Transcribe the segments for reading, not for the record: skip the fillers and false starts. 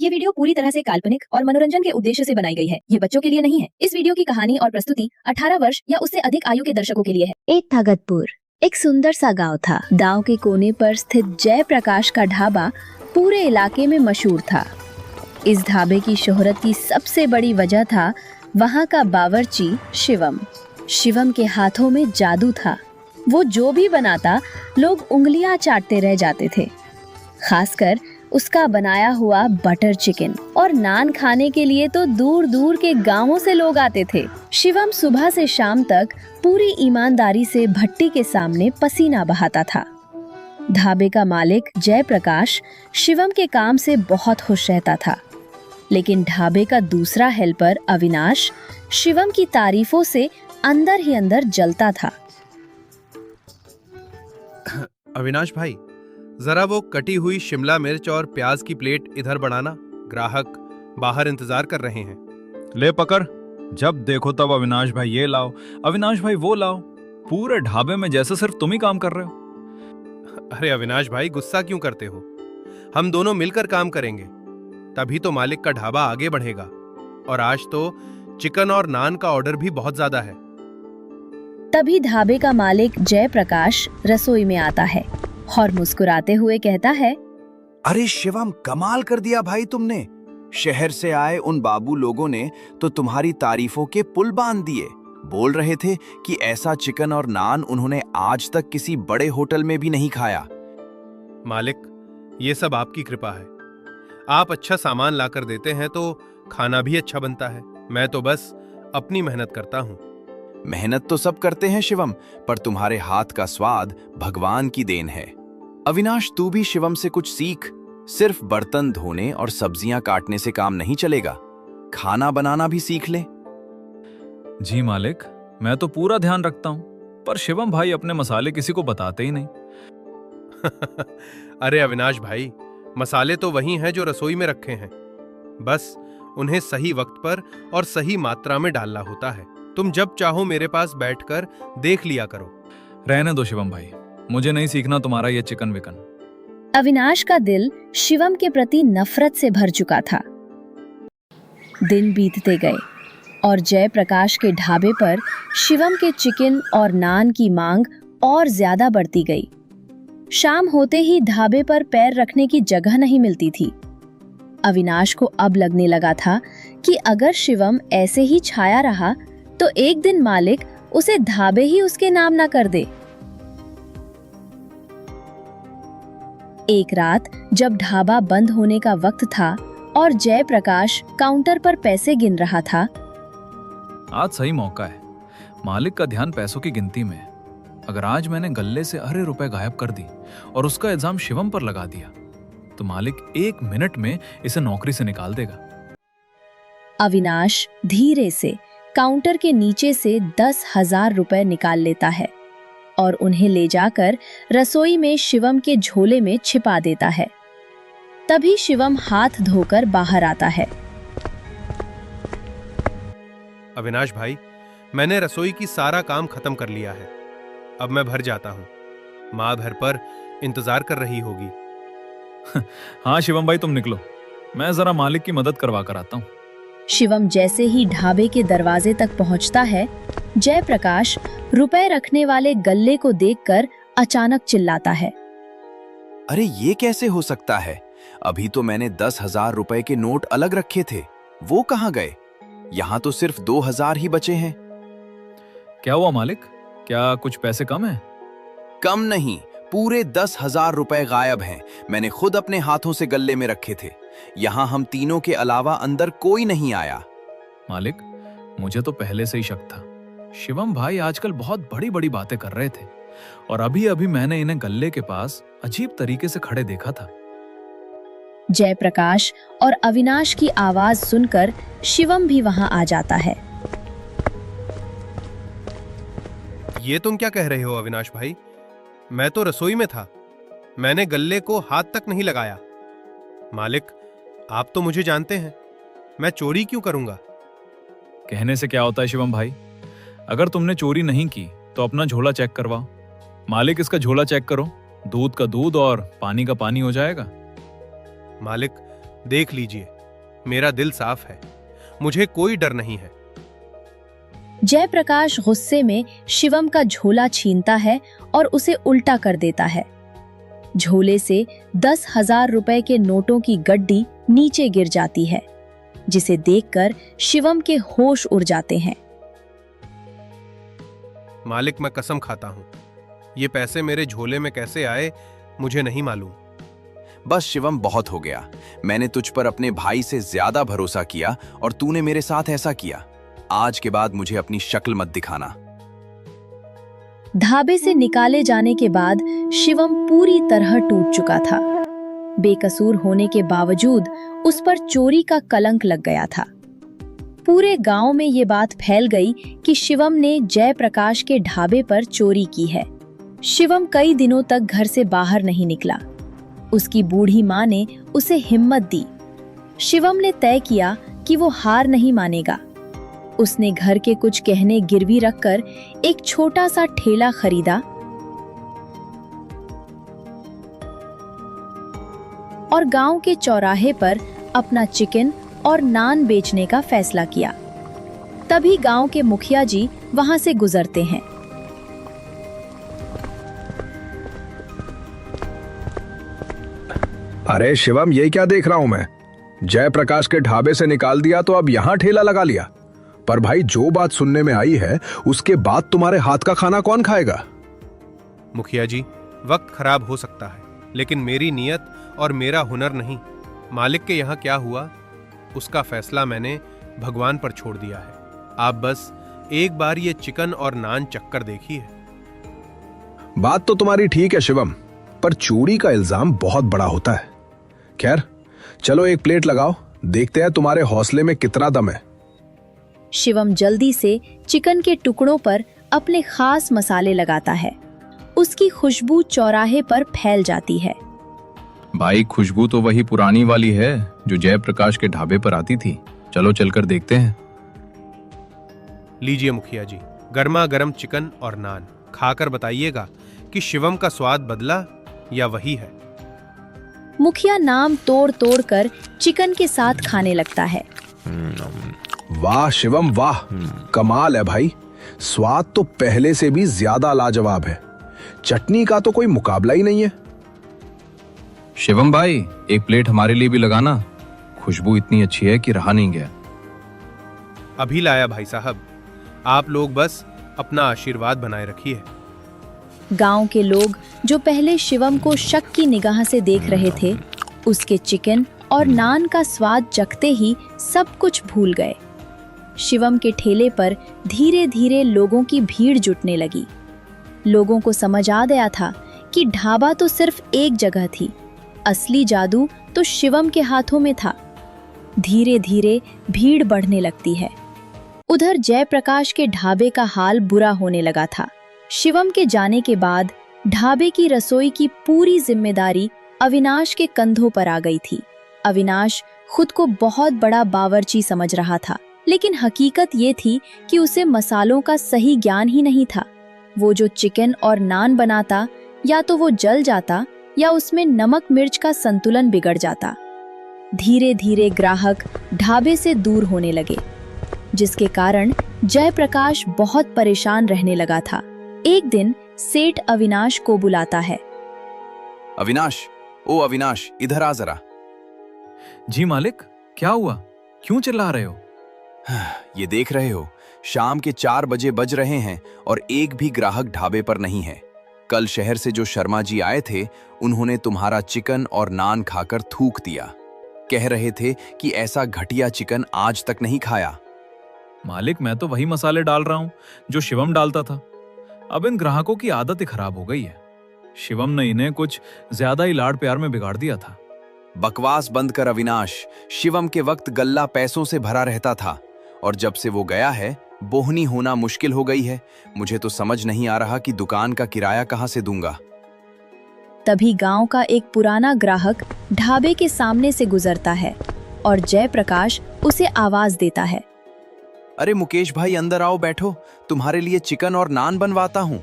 ये वीडियो पूरी तरह से काल्पनिक और मनोरंजन के उद्देश्य से बनाई गई है। ये बच्चों के लिए नहीं है। इस वीडियो की कहानी और प्रस्तुति 18 वर्ष या उससे अधिक आयु के दर्शकों के लिए है। एक भगतपुर एक सुंदर सा गांव था। गांव के कोने पर स्थित जयप्रकाश का ढाबा पूरे इलाके में मशहूर था। इस ढाबे की शोहरत की सबसे बड़ी वजह था वहाँ का बावर्ची शिवम। शिवम के हाथों में जादू था। वो जो भी बनाता लोग उंगलियां चाटते रह जाते थे। खासकर उसका बनाया हुआ बटर चिकन और नान खाने के लिए तो दूर दूर के गांवों से लोग आते थे। शिवम सुबह से शाम तक पूरी ईमानदारी से भट्टी के सामने पसीना बहाता था। ढाबे का मालिक जयप्रकाश शिवम के काम से बहुत खुश रहता था, लेकिन ढाबे का दूसरा हेल्पर अविनाश शिवम की तारीफों से अंदर ही अंदर जलता था। अविनाश भाई, जरा वो कटी हुई शिमला मिर्च और प्याज की प्लेट इधर बढ़ाना, ग्राहक बाहर इंतजार कर रहे हैं। ले पकड़, जब देखो तब अविनाश भाई ये लाओ, अविनाश भाई वो लाओ। पूरे ढाबे में जैसे सिर्फ तुम ही काम कर रहे हो। अरे अविनाश भाई, गुस्सा क्यों करते हो? हम दोनों मिलकर काम करेंगे, तभी तो मालिक का ढाबा आगे बढ़ेगा। और आज तो चिकन और नान का ऑर्डर भी बहुत ज्यादा है। तभी ढाबे का मालिक जयप्रकाश रसोई में आता है और मुस्कुराते हुए कहता है, अरे शिवम, कमाल कर दिया भाई तुमने। शहर से आए उन बाबू लोगों ने तो तुम्हारी तारीफों के पुल बांध दिए। बोल रहे थे कि ऐसा चिकन और नान उन्होंने आज तक किसी बड़े होटल में भी नहीं खाया। मालिक, ये सब आपकी कृपा है। आप अच्छा सामान लाकर देते हैं तो खाना भी अच्छा बनता है। मैं तो बस अपनी मेहनत करता हूँ। मेहनत तो सब करते हैं शिवम, पर तुम्हारे हाथ का स्वाद भगवान की देन है। अविनाश, तू भी शिवम से कुछ सीख। सिर्फ बर्तन धोने और सब्जियां काटने से काम नहीं चलेगा, खाना बनाना भी सीख ले। जी मालिक, मैं तो पूरा ध्यान रखता हूँ, पर शिवम भाई अपने मसाले किसी को बताते ही नहीं। अरे अविनाश भाई, मसाले तो वही हैं जो रसोई में रखे हैं, बस उन्हें सही वक्त पर और सही मात्रा में डालना होता है। तुम जब चाहो मेरे पास बैठकर देख लिया करो। रहने दो शिवम भाई, मुझे नहीं सीखना तुम्हारा ये चिकन विकन। अविनाश का दिल शिवम के प्रति नफरत से भर चुका था। दिन बीतते गए और जयप्रकाश के ढाबे पर शिवम के चिकन और नान की मांग और ज्यादा बढ़ती गई। शाम होते ही ढाबे पर पैर रखने की जगह नहीं मिलती थी। अविनाश को अब लगने लगा था कि अगर शिवम ऐसे ही छाया रहा तो एक दिन मालिक उसे ढाबे ही उसके नाम ना कर दे। एक रात जब ढाबा बंद होने का वक्त था और जयप्रकाश काउंटर पर पैसे गिन रहा था। आज सही मौका है, मालिक का ध्यान पैसों की गिनती में है। अगर आज मैंने गल्ले से अरे रुपए गायब कर दी और उसका इल्जाम शिवम पर लगा दिया तो मालिक 1 मिनट में इसे नौकरी से निकाल देगा। अविनाश धीरे से काउंटर के नीचे से 10,000 रुपए निकाल लेता है और उन्हें ले जाकर रसोई में शिवम के झोले में छिपा देता है। तभी शिवम हाथ धोकर बाहर आता है। अविनाश भाई, मैंने रसोई की सारा काम खत्म कर लिया है। अब मैं घर जाता हूँ। माँ घर पर इंतजार कर रही होगी। हाँ शिवम भाई, तुम निकलो, मैं जरा मालिक की मदद करवा कर आता हूँ। शिवम जैसे ही ढाबे के दरवाजे तक पहुंचता है, जयप्रकाश रुपए रखने वाले गल्ले को देखकर अचानक चिल्लाता है, अरे ये कैसे हो सकता है? अभी तो मैंने 10,000 रुपए के नोट अलग रखे थे, वो कहाँ गए? यहाँ तो सिर्फ 2,000 ही बचे हैं। क्या हुआ मालिक, क्या कुछ पैसे कम हैं? कम नहीं, पूरे 10,000 रुपए गायब हैं। मैंने खुद अपने हाथों से गल्ले में रखे थे। यहाँ हम तीनों के अलावा अंदर कोई नहीं आया। मालिक, मुझे तो पहले से ही शक था। शिवम भाई आजकल बहुत बड़ी बड़ी बातें कर रहे थे और अभी अभी मैंने इन्हें गल्ले के पास अजीब तरीके से खड़े देखा था। जयप्रकाश और अविनाश की आवाज सुनकर शिवम भी वहां आ जाता है। ये तुम क्या कह रहे हो अविनाश भाई? मैं तो रसोई में था, मैंने गल्ले को हाथ तक नहीं लगाया। मालिक, आप तो मुझे जानते हैं, मैं चोरी क्यों करूंगा? कहने से क्या होता है शिवम भाई, अगर तुमने चोरी नहीं की तो अपना झोला चेक करवाओ। मालिक, इसका झोला चेक करो, दूध का दूध और पानी का पानी हो जाएगा। मालिक, देख लीजिए, मेरा दिल साफ है, मुझे कोई डर नहीं है। जयप्रकाश गुस्से में शिवम का झोला छीनता है और उसे उल्टा कर देता है। झोले से 10,000 रुपए के नोटों की गड्डी नीचे गिर जाती है, जिसे देखकर शिवम के होश उड़ जाते हैं। मालिक, मैं कसम खाता हूं, ये पैसे मेरे झोले में कैसे आए मुझे नहीं मालूम। बस शिवम, बहुत हो गया। मैंने तुझ पर अपने भाई से ज्यादा भरोसा किया और तूने मेरे साथ ऐसा किया। आज के बाद मुझे अपनी शक्ल मत दिखाना। ढाबे से निकाले जाने के बाद शिवम पूरी तरह टूट चुका था। बेकसूर होने के बावजूद उस पर चोरी का कलंक लग गया था। पूरे गांव में ये बात फैल गई कि शिवम ने जयप्रकाश के ढाबे पर चोरी की है। शिवम कई दिनों तक घर से बाहर नहीं निकला। उसकी बूढ़ी माँ ने उसे हिम्मत दी। शिवम ने तय किया कि वो हार नहीं मानेगा। उसने घर के कुछ गहने गिरवी रखकर एक छोटा सा ठेला खरीदा और गांव के चौराहे पर अपना चिकन और नान बेचने का फैसला किया। तभी गांव के मुखिया जी वहां से गुजरते हैं। अरे शिवम, ये क्या देख रहा हूं मैं? जयप्रकाश के ढाबे से निकाल दिया तो अब यहां ठेला लगा लिया। पर भाई, जो बात सुनने में आई है उसके बाद तुम्हारे हाथ का खाना कौन खाएगा? मुखिया जी, वक्त खराब हो सकता है, लेकिन मेरी नीयत और मेरा हुनर नहीं। मालिक के यहाँ क्या हुआ उसका फैसला मैंने भगवान पर छोड़ दिया है। आप बस एक बार ये चिकन और नान चक्कर देखिए। बात तो तुम्हारी ठीक है शिवम, पर चोरी का इल्जाम बहुत बड़ा होता है। खैर, चलो एक प्लेट लगाओ, देखते हैं तुम्हारे हौसले में कितना दम है। शिवम जल्दी से चिकन के टुकड़ों पर अपने खास मसाले लगाता है। उसकी खुशबू चौराहे पर फैल जाती है। भाई, खुशबू तो वही पुरानी वाली है जो जयप्रकाश के ढाबे पर आती थी। चलो चलकर देखते हैं। लीजिए मुखिया जी, गर्मा गर्म चिकन और नान खाकर बताइएगा कि शिवम का स्वाद बदला या वही है। मुखिया नाम तोड़ तोड़ कर चिकन के साथ खाने लगता है। वाह शिवम वाह, कमाल है भाई। स्वाद तो पहले से भी ज्यादा लाजवाब है। चटनी का तो कोई मुकाबला ही नहीं है। शिवम भाई, एक प्लेट हमारे लिए भी लगाना। खुशबू इतनी अच्छी है कि रहा नहीं गया। अभी लाया भाई साहब, आप लोग बस अपना आशीर्वाद बनाए रखिए। गांव के लोग जो पहले शिवम को शक की निगाह से देख रहे थे, उसके चिकन और नान का स्वाद चखते ही सब कुछ भूल गए। शिवम के ठेले पर धीरे धीरे लोगों की भीड़ जुटने लगी। लोगों को समझ आ गया था कि ढाबा तो सिर्फ एक जगह थी, असली जादू तो शिवम के हाथों में था। धीरे धीरे भीड़ बढ़ने लगती है। उधर जयप्रकाश के ढाबे का हाल बुरा होने लगा था। शिवम के जाने के बाद ढाबे की रसोई की पूरी जिम्मेदारी अविनाश के कंधों पर आ गई थी। अविनाश खुद को बहुत बड़ा बावर्ची समझ रहा था, लेकिन हकीकत ये थी कि उसे मसालों का सही ज्ञान ही नहीं था। वो जो चिकन और नान बनाता, या तो वो जल जाता या उसमें नमक मिर्च का संतुलन बिगड़ जाता। धीरे धीरे ग्राहक ढाबे से दूर होने लगे, जिसके कारण जयप्रकाश बहुत परेशान रहने लगा था। एक दिन सेठ अविनाश को बुलाता है। अविनाश, ओ अविनाश, इधर आ जरा। जी मालिक, क्या हुआ? क्यों चिल्ला रहे हो? ये देख रहे हो, शाम के 4 बजे बज रहे हैं और एक भी ग्राहक ढाबे पर नहीं है। कल शहर से जो शर्मा जी आए थे, उन्होंने तुम्हारा चिकन और नान खाकर थूक दिया। कह रहे थे कि ऐसा घटिया चिकन आज तक नहीं खाया। मालिक, मैं तो वही मसाले डाल रहा हूँ जो शिवम डालता था। अब इन ग्राहकों की आदत ही खराब हो गई है। शिवम ने इन्हें कुछ ज्यादा ही लाड़ प्यार में बिगाड़ दिया था। बकवास बंद कर अविनाश। शिवम के वक्त गल्ला पैसों से भरा रहता था और जब से वो गया है, बोहनी होना मुश्किल हो गई है। मुझे तो समझ नहीं आ रहा कि दुकान का किराया कहां से दूंगा। तभी गांव का एक पुराना ग्राहक ढाबे के सामने से गुजरता है और जयप्रकाश उसे आवाज देता है। अरे मुकेश भाई, अंदर आओ, बैठो, तुम्हारे लिए चिकन और नान बनवाता हूँ।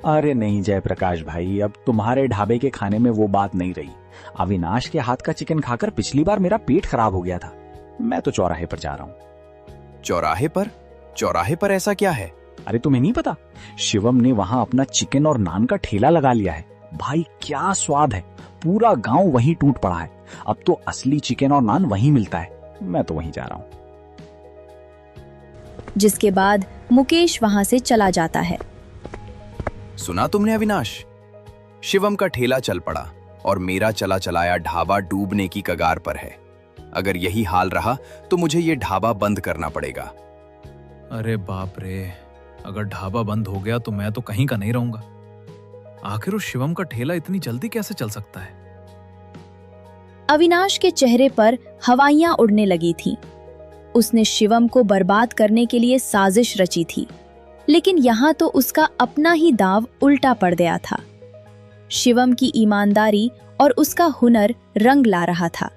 अरे नहीं जयप्रकाश भाई, अब तुम्हारे ढाबे के खाने में वो बात नहीं रही। अविनाश के हाथ का चिकन खाकर पिछली बार मेरा पेट खराब हो गया था। मैं तो चौराहे पर जा रहा हूँ। चौराहे पर? चौराहे पर ऐसा क्या है? अरे तुम्हें नहीं पता, शिवम ने वहाँ अपना चिकन और नान का ठेला लगा लिया है। भाई क्या स्वाद है, पूरा गांव वहीं टूट पड़ा है। अब तो असली चिकन और नान वहीं मिलता है। मैं तो वहीं जा रहा हूँ। जिसके बाद मुकेश वहां से चला जाता है। सुना तुमने अविनाश? शिवम का ठेला चल पड़ा और मेरा चला चलाया ढाबा डूबने की कगार पर है। अगर यही हाल रहा तो मुझे ये ढाबा बंद करना पड़ेगा। अरे बाप रे, अगर ढाबा बंद हो गया तो मैं तो कहीं का नहीं रहूंगा। आखिर उस शिवम का ठेला इतनी जल्दी कैसे चल सकता है? अविनाश के चेहरे पर हवाइयां उड़ने लगी थीं। उसने शिवम को बर्बाद करने के लिए साजिश रची थी, लेकिन यहाँ तो उसका अपना ही दांव उल्टा पड़ गया था। शिवम की ईमानदारी और उसका हुनर रंग ला रहा था।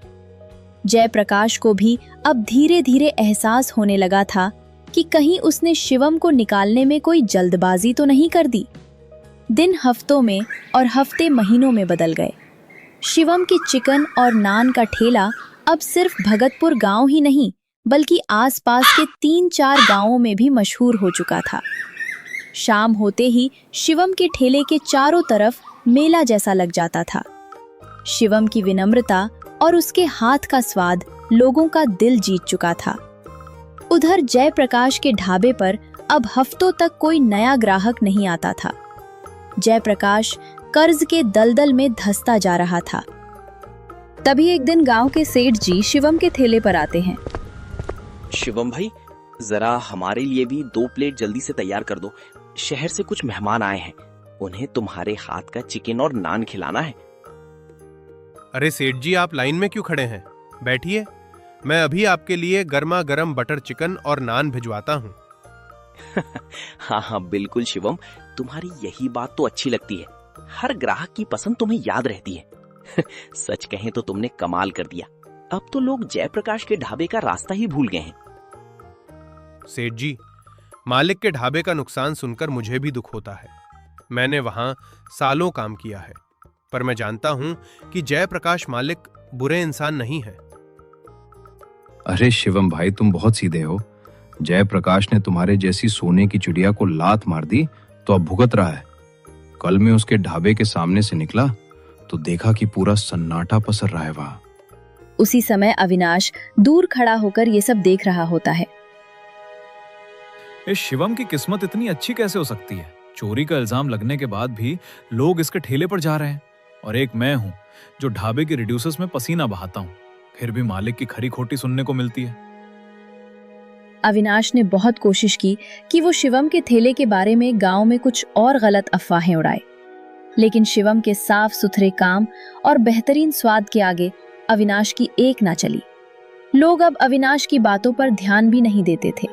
जयप्रकाश को भी अब धीरे धीरे एहसास होने लगा था कि कहीं उसने शिवम को निकालने में कोई जल्दबाजी तो नहीं कर दी। दिन हफ्तों में और हफ्ते महीनों में बदल गए। शिवम की चिकन और नान का ठेला अब सिर्फ भगतपुर गांव ही नहीं बल्कि आसपास के 3-4 गांवों में भी मशहूर हो चुका था। शाम होते ही शिवम के ठेले के चारों तरफ मेला जैसा लग जाता था। शिवम की विनम्रता और उसके हाथ का स्वाद लोगों का दिल जीत चुका था। उधर जयप्रकाश के ढाबे पर अब हफ्तों तक कोई नया ग्राहक नहीं आता था। जयप्रकाश कर्ज के दलदल में धंसता जा रहा था। तभी एक दिन गांव के सेठ जी शिवम के ठेले पर आते हैं। शिवम भाई, जरा हमारे लिए भी 2 प्लेट जल्दी से तैयार कर दो। शहर से कुछ मेहमान आए हैं, उन्हें तुम्हारे हाथ का चिकन और नान खिलाना है। अरे सेठ जी, आप लाइन में क्यों खड़े हैं? बैठिए, मैं अभी आपके लिए गर्मा गर्म बटर चिकन और नान भिजवाता हूँ। हाँ हाँ बिल्कुल शिवम, तुम्हारी यही बात तो अच्छी लगती है। हर ग्राहक की पसंद तुम्हें याद रहती है। सच कहें तो तुमने कमाल कर दिया। अब तो लोग जयप्रकाश के ढाबे का रास्ता ही भूल गए हैं। सेठ जी, मालिक के ढाबे का नुकसान सुनकर मुझे भी दुख होता है। मैंने वहां सालों काम किया है, पर मैं जानता हूं कि जयप्रकाश मालिक बुरे इंसान नहीं है। अरे शिवम भाई, तुम बहुत सीधे हो। जयप्रकाश ने तुम्हारे जैसी सोने की चिड़िया को लात मार दी तो अब भुगत रहा है। कल मैं उसके ढाबे के सामने से निकला तो देखा कि पूरा सन्नाटा पसर रहा है वहां। उसी समय अविनाश दूर खड़ा होकर ये सब देख रहा होता है। इस शिवम की किस्मत इतनी अच्छी कैसे हो सकती है? चोरी का इल्जाम लगने के बाद भी लोग इसके ठेले पर जा रहे हैं, और एक मैं हूं जो ढाबे के रिड्यूसर्स में पसीना बहाता हूं, फिर भी मालिक की खरी खोटी सुनने को मिलती है। अविनाश ने बहुत कोशिश की कि वो शिवम के ठेले के बारे में गांव में कुछ और गलत अफवाहें उड़ाए, लेकिन शिवम के साफ सुथरे काम और बेहतरीन स्वाद के आगे अविनाश की एक ना चली। लोग अब अविनाश की बातों पर ध्यान भी नहीं देते थे।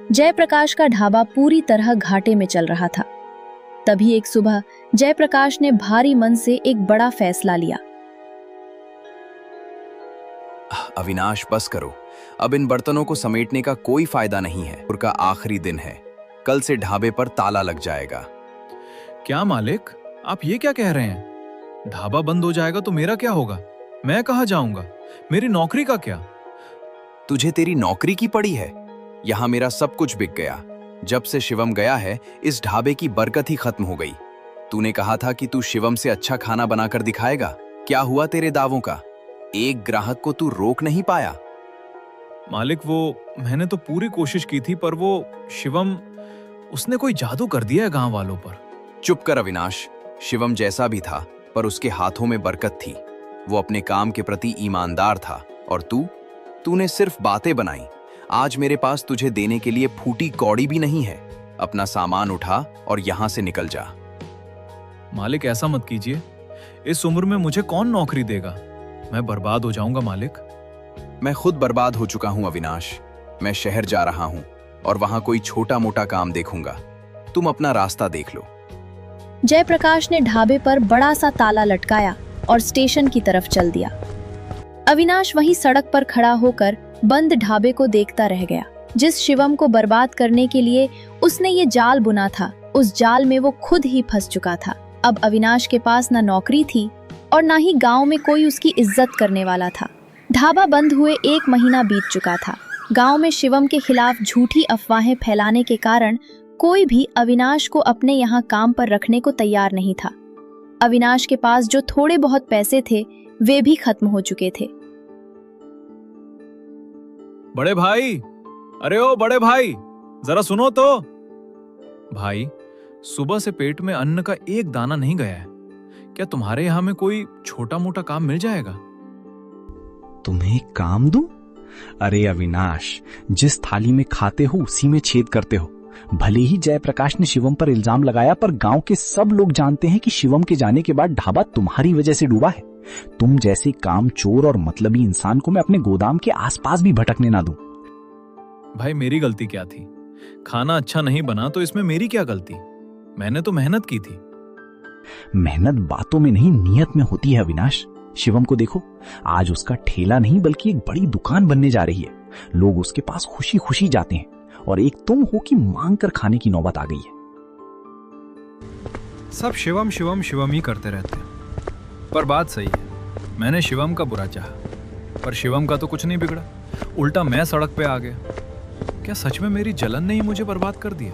जयप्रकाश का ढाबा पूरी तरह घाटे में चल रहा था। तभी एक सुबह जयप्रकाश ने भारी मन से एक बड़ा फैसला लिया। अविनाश, बस करो। अब इन बर्तनों को समेटने का कोई फायदा नहीं है। उनका आखिरी दिन है। कल से ढाबे पर ताला लग जाएगा। क्या मालिक, आप ये क्या कह रहे हैं? ढाबा बंद हो जाएगा तो मेरा क्या होगा? मैं कहाँ जाऊंगा? मेरी नौकरी का क्या? तुझे तेरी नौकरी की पड़ी है। यहाँ मेरा सब कुछ बिक गया। जब से शिवम गया है, इस ढाबे की बरकत ही खत्म हो गई। तूने कहा था कि तू शिवम से अच्छा खाना बनाकर दिखाएगा। क्या हुआ तेरे दावों का? एक ग्राहक को तू रोक नहीं पाया। मालिक, मैंने तो पूरी कोशिश की थी, पर वो शिवम, उसने कोई जादू कर दिया है गांव वालों पर। चुप कर अविनाश। शिवम जैसा भी था, पर उसके हाथों में बरकत थी। वो अपने काम के प्रति ईमानदार था। और तूने सिर्फ बातें बनाई। आज मेरे पास तुझे देने के लिए फूटी कौड़ी भी नहीं है। अपना सामान उठा और यहाँ से निकल जा। मालिक, ऐसा मत कीजिए। इस उम्र में मुझे कौन नौकरी देगा? मैं बर्बाद हो जाऊंगा मालिक। मैं खुद बर्बाद हो चुका हूं अविनाश। मैं शहर जा रहा हूं और वहां कोई छोटा मोटा काम देखूंगा। तुम अपना रास्ता देख लो। जयप्रकाश ने ढाबे पर बड़ा सा ताला लटकाया और स्टेशन की तरफ चल दिया। अविनाश वहीं सड़क पर खड़ा होकर बंद ढाबे को देखता रह गया। जिस शिवम को बर्बाद करने के लिए उसने ये जाल बुना था, उस जाल में वो खुद ही फंस चुका था। अब अविनाश के पास न नौकरी थी और ना ही गांव में कोई उसकी इज्जत करने वाला था। ढाबा बंद हुए 1 महीना बीत चुका था। गांव में शिवम के खिलाफ झूठी अफवाहें फैलाने के कारण कोई भी अविनाश को अपने यहाँ काम पर रखने को तैयार नहीं था। अविनाश के पास जो थोड़े बहुत पैसे थे वे भी खत्म हो चुके थे। बड़े भाई, अरे ओ बड़े भाई, जरा सुनो तो। भाई, सुबह से पेट में अन्न का एक दाना नहीं गया है। क्या तुम्हारे यहाँ में कोई छोटा मोटा काम मिल जाएगा? तुम्हें काम दूं? अरे अविनाश, जिस थाली में खाते हो उसी में छेद करते हो। भले ही जयप्रकाश ने शिवम पर इल्जाम लगाया, पर गांव के सब लोग जानते हैं कि शिवम के जाने के बाद ढाबा तुम्हारी वजह से डूबा है। तुम जैसे काम चोर और मतलबी इंसान को मैं अपने गोदाम के आसपास भी भटकने ना दूं। भाई, मेरी गलती क्या थी? खाना अच्छा नहीं बना तो इसमें मेरी क्या गलती? मैंने तो मेहनत की थी। मेहनत बातों में नहीं, नियत में होती है अविनाश। शिवम को देखो, आज उसका ठेला नहीं बल्कि एक बड़ी दुकान बनने जा रही है। लोग उसके पास खुशी खुशी जाते हैं, और एक तुम हो कि मांग कर खाने की नौबत आ गई है। सब शिवम शिवम शिवम ही करते रहते हैं। पर बात सही है, मैंने शिवम का बुरा चाहा, पर शिवम का तो कुछ नहीं बिगड़ा, उल्टा मैं सड़क पे आ गया। क्या सच में मेरी जलन ने ही मुझे बर्बाद कर दिया?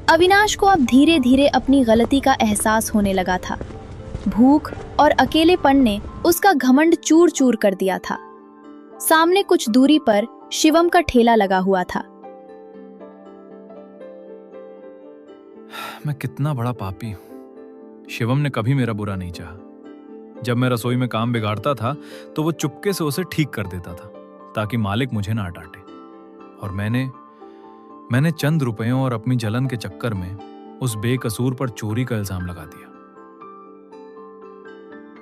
अविनाश को अब धीरे धीरे अपनी गलती का एहसास होने लगा था। भूख और अकेलेपन ने उसका घमंड चूर चूर कर दिया था। सामने कुछ दूरी पर शिवम का ठेला लगा हुआ था। मैं कितना बड़ा पापी हूं। शिवम ने कभी मेरा बुरा नहीं चाहा। जब मैं रसोई में काम बिगाड़ता था तो वो चुपके से उसे ठीक कर देता था ताकि मालिक मुझे ना डांटे। और मैंने चंद रुपयों और अपनी जलन के चक्कर में उस बेकसूर पर चोरी का इल्जाम लगा दिया।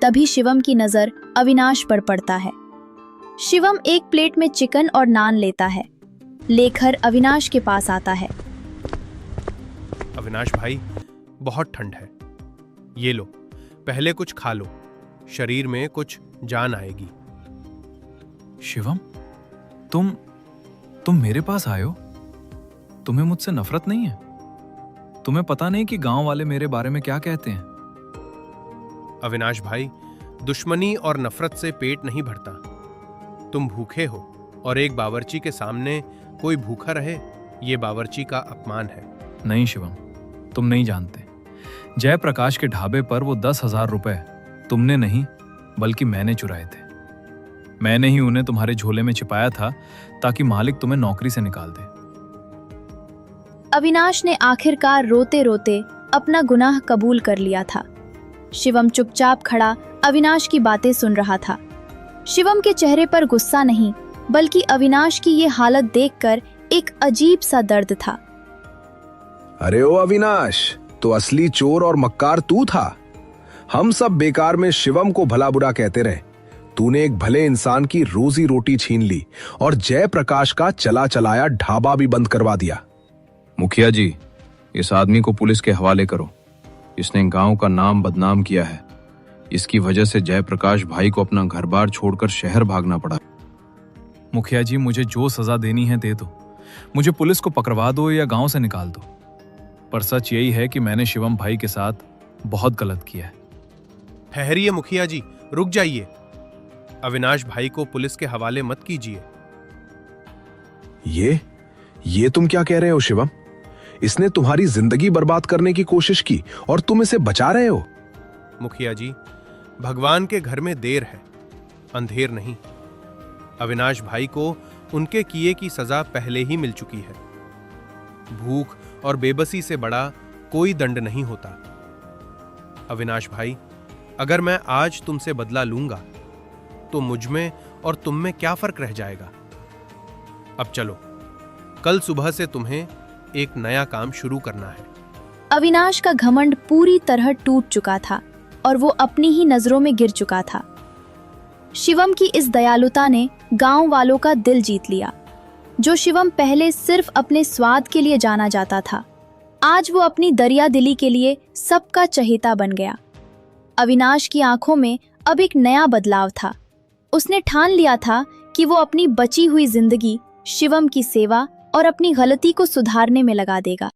तभी शिवम की नजर अविनाश पर पड़ता है। शिवम एक प्लेट में चिकन और नान लेता है, लेकर अविनाश के पास आता है। अविनाश भाई, बहुत ठंड है, ये लो, पहले कुछ खा लो, शरीर में कुछ जान आएगी। शिवम, तुम मेरे पास आए हो? तुम्हें मुझसे नफरत नहीं है? तुम्हें पता नहीं कि गांव वाले मेरे बारे में क्या कहते हैं? अविनाश भाई, दुश्मनी और नफरत से पेट नहीं भरता। तुम भूखे हो और एक बावर्ची के सामने कोई भूखा रहे, ये बावर्ची का अपमान है। नहीं शिवम, तुम नहीं जानते। जयप्रकाश के ढाबे पर वो 10,000 रुपए तुमने नहीं बल्कि मैंने चुराए थे। मैंने ही उन्हें तुम्हारे झोले में छिपाया था ताकि मालिक तुम्हें नौकरी से निकाल दे। अविनाश ने आखिरकार रोते रोते अपना गुनाह कबूल कर लिया था। शिवम चुपचाप खड़ा अविनाश की बातें सुन रहा था। शिवम के चेहरे पर गुस्सा नहीं बल्कि अविनाश की ये हालत देखकर एक अजीब सा दर्द था। अरे ओ अविनाश, तो असली चोर और मक्कार तू था। हम सब बेकार में शिवम को भला बुरा कहते रहे। तूने एक भले इंसान की रोजी रोटी छीन ली और जयप्रकाश का चला चलाया ढाबा भी बंद करवा दिया। मुखिया जी, इस आदमी को पुलिस के हवाले करो। इसने गांव का नाम बदनाम किया है। इसकी वजह से जयप्रकाश भाई को अपना घर बार छोड़कर शहर भागना पड़ा। मुखिया जी, मुझे जो सजा देनी है दे दो। मुझे पुलिस को पकड़वा दो या गांव से निकाल दो। पर सच यही है कि मैंने शिवम भाई के साथ बहुत गलत किया है। ठहरिए मुखिया जी, रुक जाइए। अविनाश भाई को पुलिस के हवाले मत कीजिए। ये तुम क्या कह रहे हो शिवम? इसने तुम्हारी जिंदगी बर्बाद करने की कोशिश की और तुम इसे बचा रहे हो। मुखिया जी, भगवान के घर में देर है, अंधेर नहीं। अविनाश भाई को उनके किए की सजा पहले ही मिल चुकी है। भूख और बेबसी से बड़ा कोई दंड नहीं होता। अविनाश भाई, अगर मैं आज तुमसे बदला लूंगा तो मुझ में और तुम में क्या फर्क रह जाएगा? अब चलो, कल सुबह से तुम्हें एक नया काम शुरू करना है। अविनाश का घमंड पूरी तरह टूट चुका था और वो अपनी ही नजरों में गिर चुका था। शिवम की इस दयालुता ने गांव वालों का दिल जीत लिया। जो शिवम पहले सिर्फ अपने स्वाद के लिए जाना जाता था, आज वो अपनी दरिया दिली के लिए सबका चहेता बन गया। अविनाश की आंखों में अब एक नया बदलाव था। उसने ठान लिया था कि वो अपनी बची हुई जिंदगी शिवम की सेवा और अपनी गलती को सुधारने में लगा देगा।